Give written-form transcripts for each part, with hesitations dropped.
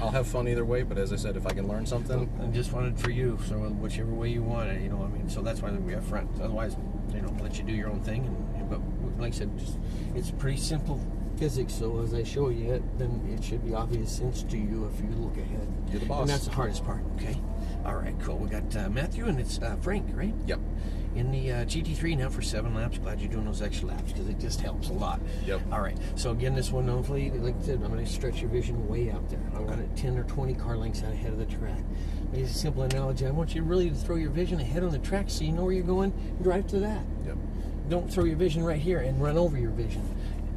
I'll have fun either way, but as I said, if I can learn something... I just wanted for you, so whichever way you want it, you know, I mean, so that's why we have front. Otherwise, you know, let you do your own thing. But like I said, it's pretty simple physics, so as I show you it, then it should be obvious sense to you if you look ahead. You're the boss. And that's the hardest part, okay? All right, cool. We got Matthew, and it's Frank, right? Yep. In the GT3 now for 7 laps. Glad you're doing those extra laps because it just helps a lot. Yep. All right. So again, this one, hopefully, like I said, I'm going to stretch your vision way out there. I'm going to 10 or 20 car lengths out ahead of the track. It's a simple analogy. I want you really to throw your vision ahead on the track so you know where you're going and drive to that. Yep. Don't throw your vision right here and run over your vision.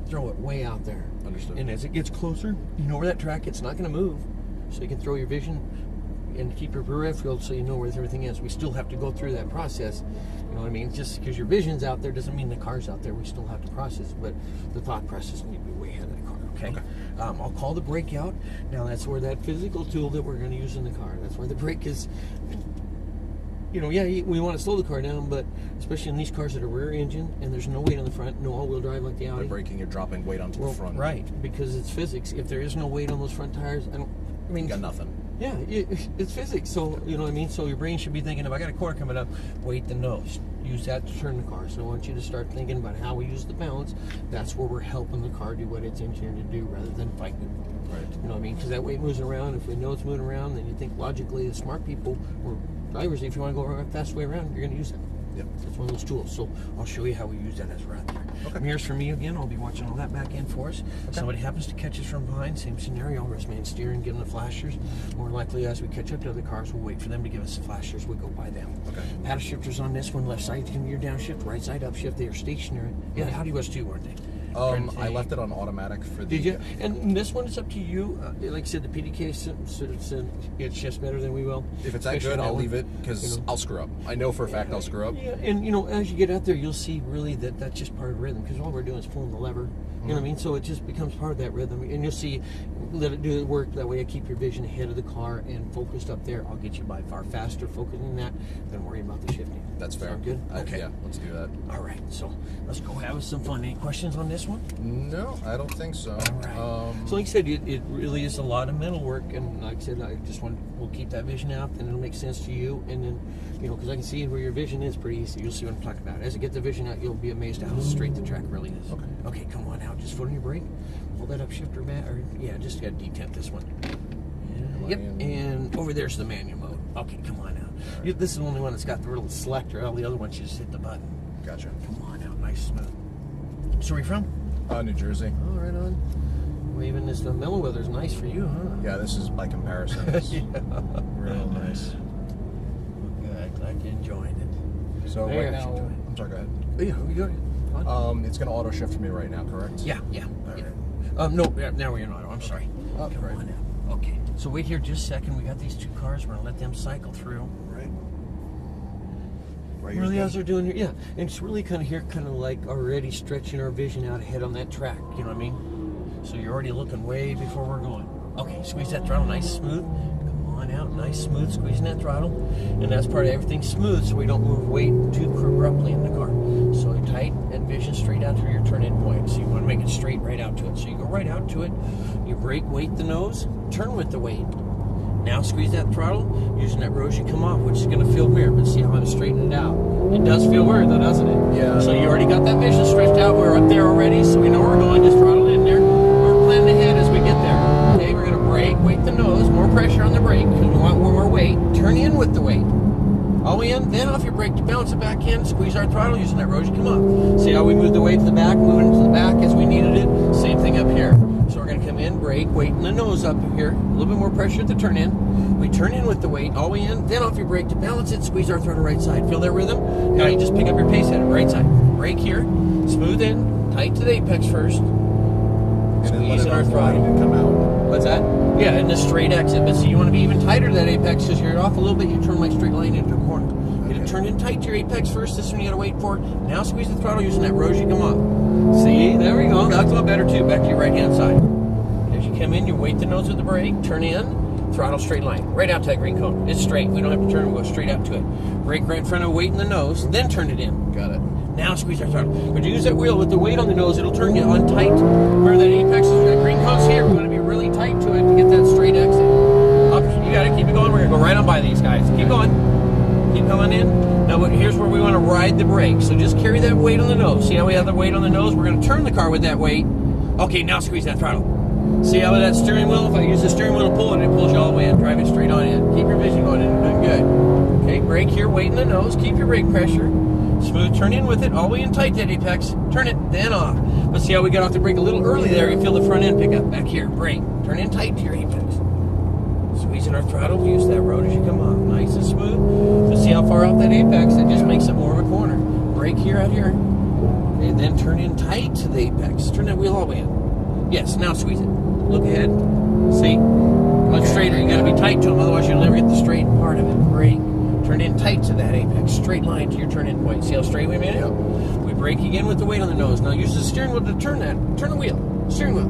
Throw it way out there. Understood. And as it gets closer, you know where that track, it's not going to move. So you can throw your vision and keep your peripheral field so you know where everything is. We still have to go through that process. You know what I mean? Just because your vision's out there doesn't mean the car's out there. We still have to process it, but the thought process needs to be way ahead of the car, okay? I'll call the brake out. Now that's where that physical tool that we're going to use in the car, that's where the brake is. You know, yeah, we want to slow the car down, but especially in these cars that are rear engine and there's no weight on the front, no all-wheel drive like the Audi. By braking, you're dropping weight onto the front. Right, because it's physics. If there is no weight on those front tires, I mean, you got nothing. Yeah, it's physics. So, you know what I mean? So your brain should be thinking, if I got a corner coming up, weight the nose. Use that to turn the car. So I want you to start thinking about how we use the balance. That's where we're helping the car do what it's engineered to do rather than fighting it. Right. You know what I mean? Because that weight moves around. If we know it's moving around, then you think logically, the smart people or drivers, if you want to go a fast way around, you're going to use that. Yep. That's one of those tools. So I'll show you how we use that as we're out there. Okay. Mirrors for me again. I'll be watching all that back end for us. Okay. Somebody happens to catch us from behind, same scenario. Rest man steering, give them the flashers. More likely, as we catch up to other cars, we'll wait for them to give us the flashers. We go by them. Okay. Paddle shifters on this one. Left side can be your downshift. Right side upshift. They are stationary. Yeah, the Audi was too, weren't they? I left it on automatic for the... Did you? And this one is up to you. Like I said, the PDK said it's just better than we will. If it's that good, I'll leave it because I'll screw up. I know for a fact I'll screw up. Yeah, and you know, as you get out there, you'll see really that that's just part of rhythm because all we're doing is pulling the lever. You know what I mean? So it just becomes part of that rhythm. And you'll see, let it do the work. That way I keep your vision ahead of the car and focused up there. I'll get you by far faster focusing that than worrying about the shifting. That's fair. Sound good? Okay. Yeah, let's do that. All right, so let's go have some fun. Any questions on this one? No, I don't think so. All right. So like I said, it really is a lot of mental work. And like I said, I just we'll keep that vision out and it'll make sense to you. And then, you know, because I can see where your vision is pretty easy. You'll see what I'm talking about. As you get the vision out, you'll be amazed at how straight the track really is. Okay. Okay, come on now. Just foot on your brake. Hold that up shifter back. Or, yeah, just got to detent this one. Yep. And over there's the manual mode. Okay, come on now. Right. This is the only one that's got the little selector. All the other ones, you just hit the button. Gotcha. Come on now. Nice, smooth. So where you from? New Jersey. Oh, right on. Well, even this mellow weather's nice for you, huh? Yeah, this is by comparison. It's real nice. Good. Glad you're enjoying it. So right now, I'm sorry, go ahead. Yeah, you go ahead. It's going to auto shift for me right now, correct? Yeah. All Yeah. right. No, now we're in auto. I'm sorry. Oh, Come right. on now. Okay. So wait here just a second. We got these two cars. We're going to let them cycle through. Right. Really, as they're doing here, yeah. And it's really kind of here, kind of like already stretching our vision out ahead on that track. You know what I mean? So you're already looking way before we're going. Okay, squeeze that throttle nice, smooth. Come on out, nice, smooth, squeezing that throttle. And that's part of everything smooth so we don't move weight too abruptly in the car. So tight and vision straight out through your turn-in point. So you want to make it straight right out to it. So you go right out to it, you brake, weight the nose, turn with the weight. Now squeeze that throttle, using that erosion come off, which is going to feel weird, but see how I'm straightening it out. It does feel weird though, doesn't it? Yeah. So you already got that vision stretched out. We're up there already, so we know where we're going. Just throttle in there. We're planning ahead as we get there. Okay, we're going to brake, weight the nose, more pressure on the brake because we want more weight. Turn in with the weight. All in, then off your brake to bounce it back in, squeeze our throttle using that erosion come off. See how we move the weight to the back, moving to the back as we needed it? Same thing up here. So we're going to come in, brake, weighting the nose up here, a little bit more pressure at the turn in. We turn in with the weight, all the way in, then off your brake to balance it, squeeze our throttle right side. Feel that rhythm? Now you just pick up your pace at it, right side. Brake here, smooth in, tight to the apex first. Squeezing our throttle. And come out. What's that? Yeah, in the straight exit. But see, you want to be even tighter to that apex because you're off a little bit, you turn like straight line into a corner. You gotta turn in tight to your apex first, this one you gotta wait for. Now squeeze the throttle using that erosion come on. See, there we go. That's a little better too. Back to your right hand side. As you come in, you weight the nose with the brake, turn in, throttle straight line. Right out to that green cone. It's straight. We don't have to turn, we'll go straight out to it. Brake right in front of weight in the nose, then turn it in. Got it. Now squeeze our throttle. But you use that wheel with the weight on the nose, it'll turn you on tight. Where that apex is, that green cone's here. We want to be really tight to it to get that straight exit. by these guys. Keep going. Keep coming in. Now here's where we want to ride the brake. So just carry that weight on the nose. See how we have the weight on the nose? We're going to turn the car with that weight. Okay, now squeeze that throttle. See how that steering wheel, if I use the steering wheel to pull it, it pulls you all the way in. Drive it straight on in. Keep your vision going in. You're doing good. Okay, brake here, weight in the nose. Keep your brake pressure. Smooth, turn in with it, all the way in tight, that apex. Turn it, then off. Let's see how we got off the brake a little early there. You feel the front end pick up. Back here, brake. Turn in tight to your apex. Squeezing our throttle, use that road as you come off. Nice and smooth. Let's see how far off that apex. That just makes it more of a corner. Brake here, out here. Okay, then turn in tight to the apex. Turn that wheel all the way in. Yes, now squeeze it. Look ahead. See? Much straighter. You got to be tight to them, otherwise you'll never get the straight part of it. Brake. Turn in tight to that apex. Straight line to your turn-in point. See how straight we made it? Yep. We brake again with the weight on the nose. Now use the steering wheel to turn that. Turn the wheel. Steering wheel.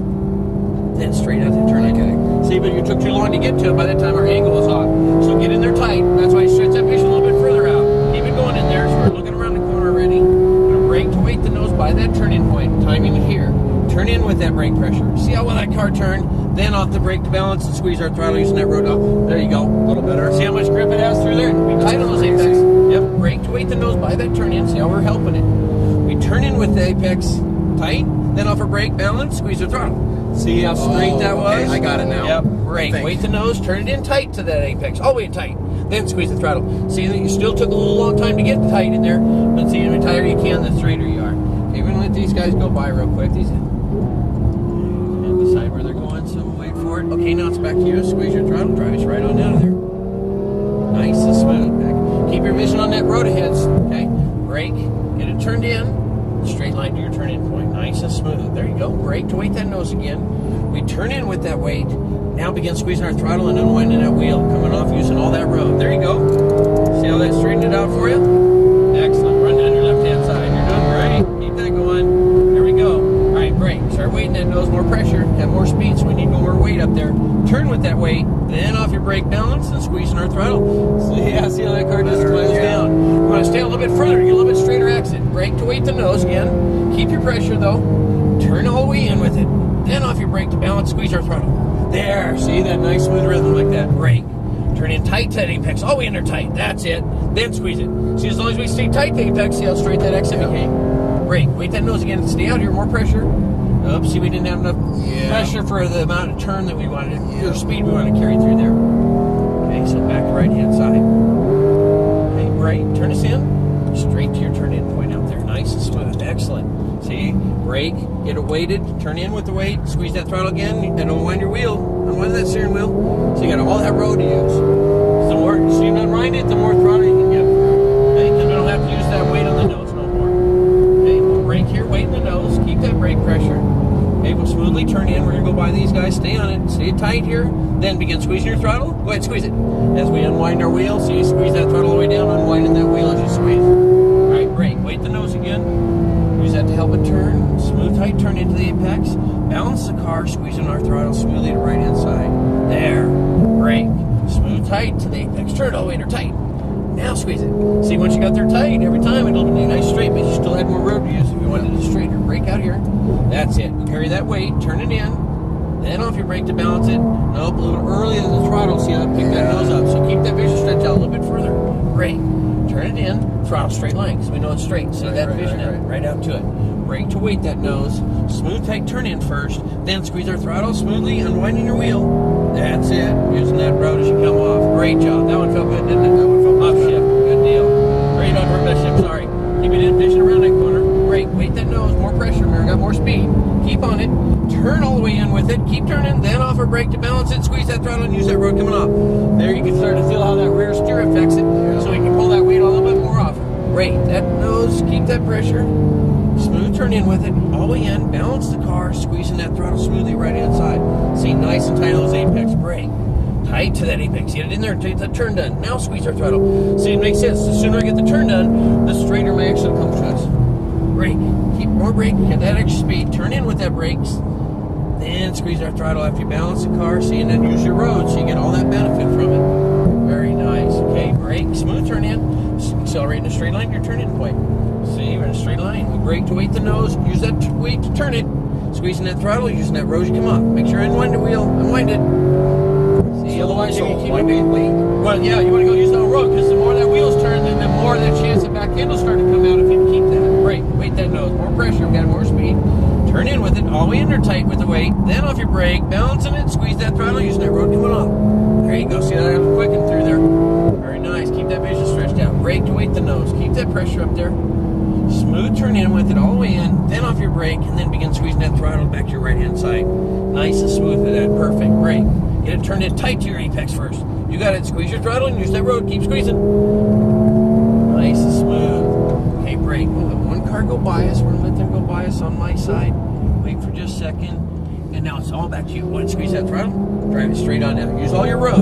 Then straight out to turn it. Okay. See, but you took too long to get to it by the time our angle was off. So get in there tight. That's why you stretch that vision a little bit further out. Keep it going in there. So we're looking around the corner already. We're going to brake to weight the nose by that turn-in point. Timing it here. Turn in with that brake pressure. See how well that car turned? Then off the brake to balance and squeeze our throttle using that road off. There you go. A little better. See how much grip it has through there? Be tight on those apex. Yep. Brake to weight the nose by that turn in. See how we're helping it? We turn in with the apex tight. Then off our brake, balance, squeeze the throttle. See how straight that was? Okay, I got it now. Yep. Brake. Weight the nose. Turn it in tight to that apex. All the way in tight. Then squeeze the throttle. See that you still took a little long time to get tight in there. But see, the tighter you can, the straighter you are. Okay, we're going to let these guys go by real quick. These decide where they're going, so we'll wait for it. Okay, now it's back to you. Squeeze your throttle, drive us right on out of there. Nice and smooth. Keep your vision on that road ahead, okay? Brake, get it turned in, straight line to your turn-in point. Nice and smooth. There you go. Brake to weight that nose again. We turn in with that weight. Now begin squeezing our throttle and unwinding that wheel, coming off using all that road. There you go. See how that straightened it out for you? Excellent. Run down your left-hand side. You're doing great. Keep that going. There we go. All right, brake. Start weighting that nose, more pressure, have more speed, so we need more weight up there. Turn with that weight, then off your brake balance and squeezing our throttle. So yeah, see how that car just climbs down. We want to stay a little bit further, get a little bit straighter exit. Brake to weight the nose again. Keep your pressure though. Turn all the way in with it. Then off your brake to balance, squeeze our throttle. There, see that nice smooth rhythm like that. Brake. Turn in tight to that apex, all the way in there tight. That's it. Then squeeze it. See, as long as we stay tight to apex, see how straight that exit became. Brake. Weight that nose again. Stay out here, more pressure. Oops, see, we didn't have enough pressure for the amount of turn that we wanted, or speed we wanted to carry through there. Okay, so back to right-hand side. Okay, brake, turn us in, straight to your turn-in point out there. Nice and smooth, excellent. See, brake, get it weighted, turn in with the weight, squeeze that throttle again, and unwind your wheel, unwind that steering wheel. So you got all that road to use. So the more you unwind it, the more throttle you can get. Okay, because we don't have to use that weight on the nose no more. Okay, we'll brake here, weight in the nose, keep that brake pressure. Okay, we'll smoothly turn in. We're going to go by these guys. Stay on it. Stay tight here. Then begin squeezing your throttle. Go ahead, squeeze it. As we unwind our wheel, so you squeeze that throttle all the way down, unwinding that wheel as you squeeze. All right, brake. Weight the nose again. Use that to help it turn. Smooth, tight turn into the apex. Balance the car, squeezing our throttle smoothly to right-hand side. There. Brake. Smooth, tight to the apex. Turn it all the way in there tight. Now squeeze it. See, once you got there tight, every time it'll be a nice straight, but you still had more road to use if you wanted it straighter. Brake out here. That's it. Carry that weight, turn it in, then off your brake to balance it. Nope, a little earlier than the throttle. See how I pick that nose up. So keep that vision stretched out a little bit further. Brake. Turn it in, throttle straight line, because we know it's straight. See that vision right out to it. Brake to weight that nose. Smooth, tight turn in first, then squeeze our throttle smoothly, unwinding your wheel. That's it. Using that road as you come off. Great job. That one felt good, didn't it? That one felt off shift. Good deal. Great on reverse shift, sorry. Keep it in, vision around that corner. Brake, weight that nose, more pressure, remember, got more speed. Keep on it. Turn all the way in with it. Keep turning, then off our brake to balance it. Squeeze that throttle and use that road coming off. There you can start to feel how that rear steer affects it, so we can pull that weight a little bit more off. Brake, that nose, keep that pressure. Smooth turn in with it, all the way in, balance the car, squeezing that throttle smoothly right hand side. See, nice and tight on those apex. Brake, tight to that apex, get it in there, take that turn done. Now squeeze our throttle. See, it makes sense. The sooner I get the turn done, the straighter my action comes to us. Brake, keep more brake, get that extra speed, turn in with that brakes, then squeeze our throttle after you balance the car, see, and then use your road so you get all that benefit from it. Very nice. Okay, brake, smooth turn in, accelerate in a straight line to your turn-in point. See, we're in a straight line. We brake to weight the nose, use that weight to turn it, squeezing that throttle, using that road to come up. Make sure you unwind the wheel, unwind it. See, otherwise you can keep it. Weight. Go want to go use the road, because the more that wheel's turned, then the more that chance the back end will start to come out if you keep that. Brake, weight that nose, more pressure, got more speed. Turn in with it, all the way in there tight with the weight. Then off your brake, balancing it, squeeze that throttle, using that road coming off. There you go. See that I'm quicking through there. Very nice. Keep that vision stretched out. Brake to weight the nose. Keep that pressure up there. Smooth turn in with it all the way in. Then off your brake, and then begin squeezing that throttle back to your right hand side. Nice and smooth with that. Perfect. Brake. Get it turned in tight to your apex first. You got it. Squeeze your throttle and use that road. Keep squeezing. Nice and smooth. Okay, brake. We'll let one car go by us. We're going to let them go by us on my side. Wait for just a second. And now it's all back to you. Want to squeeze that throttle? Drive it straight on down. Use all your road.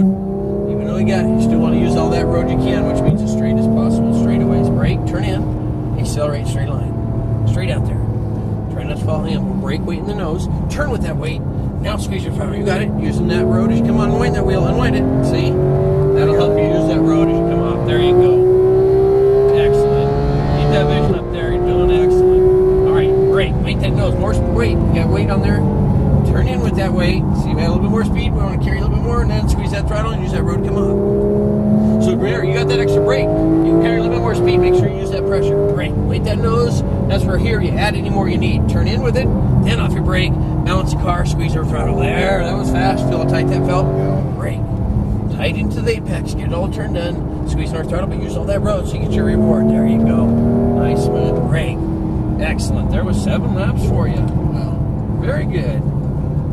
Even though you got it, you still want to use all that road you can, which means as straight as possible. Straightaways. Brake. Turn in. Accelerate. Straight line. Straight out there. Try not to fall in. We'll brake, weight in the nose. Turn with that weight. Now squeeze your throttle. You got it. Using that road as you come on. Unwind that wheel. Unwind it. See? That'll help you use that road as you come off. There you go. Excellent. Keep that vision up there. You're doing excellent. All right. Brake. Weight that nose. More weight. You got weight on there. Turn in with that weight. See, we have a little bit more speed. We want to carry a little bit more, and then squeeze that throttle and use that road come off. So remember, you got that extra brake. You can carry a little bit more speed. Make sure you use that pressure. Brake. Weight that nose. That's for here. You add any more you need. Turn in with it. Then off your brake. Balance the car. Squeeze your throttle. There. That was fast. Feel how tight that felt? Brake. Tight into the apex. Get it all turned in. Squeeze our throttle, but use all that road so you get your reward. There you go. Nice, smooth brake. Excellent. There was 7 laps for you. Wow. Very good.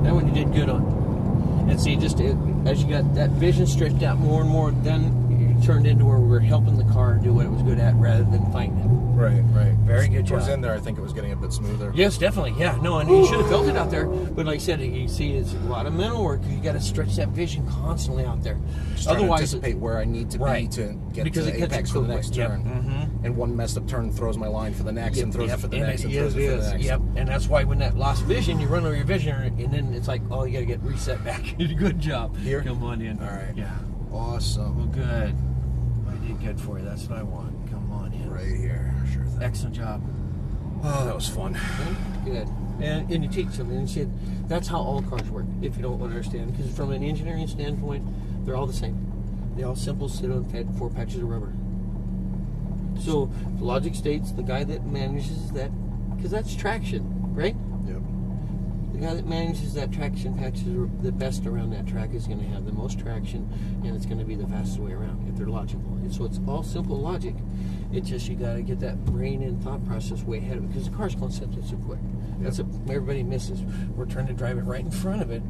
That one you did good on. And see, just as you got that vision stretched out more and more, then you turned into where we were helping the car do what it was good at rather than fighting it. Right, right. Very good job. Towards the end there, I think it was getting a bit smoother. Yes, definitely. Yeah, no, and you should have felt it out there. But like I said, you see, it's a lot of mental work. You got to stretch that vision constantly out there. Just otherwise, to anticipate where I need to be to get because to the apex for the next turn. Mm-hmm. And one messed up turn throws my line for the next, and throws it for the next, and throws it for the next. Yep, and that's why when that lost vision, you run over your vision, and then it's like, oh, you got to get reset back. Good job. Here? Come on in. All right. Yeah. Awesome. Well, good. I did good for you. That's what I want. Come on in. Right here. Sure thing. Excellent job. Oh, that was fun. Good. And you teach them, and you said that's how all cars work, if you don't understand. Because from an engineering standpoint, they're all the same. They all simple sit on 4 patches of rubber. So the logic states the guy that manages that, because that's traction, right? Yep. The guy that manages that traction patches the best around that track is going to have the most traction, and it's going to be the fastest way around if they're logical. And so it's all simple logic. It's just you got to get that brain and thought process way ahead of it, because the car's going to set it so quick. That's what everybody misses. We're trying to drive it right in front of it.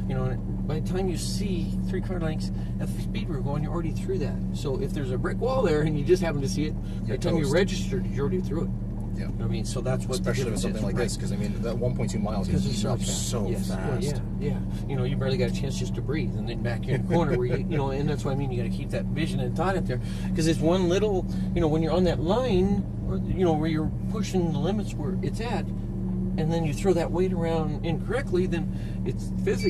You know, and by the time you see 3 car lengths at the speed we're going, you're already through that. So if there's a brick wall there and you just happen to see it, by the time you registered, you're already through it. Yeah. I mean, so that's what especially with something like this, because I mean, that 1.2 miles is up so fast. Well, yeah. You know, you barely got a chance just to breathe, and then back in the corner where you know, and that's what I mean. You got to keep that vision and thought up there, because it's one little, you know, when you're on that line, or, you know, where you're pushing the limits where it's at, and then you throw that weight around incorrectly, then it's physically.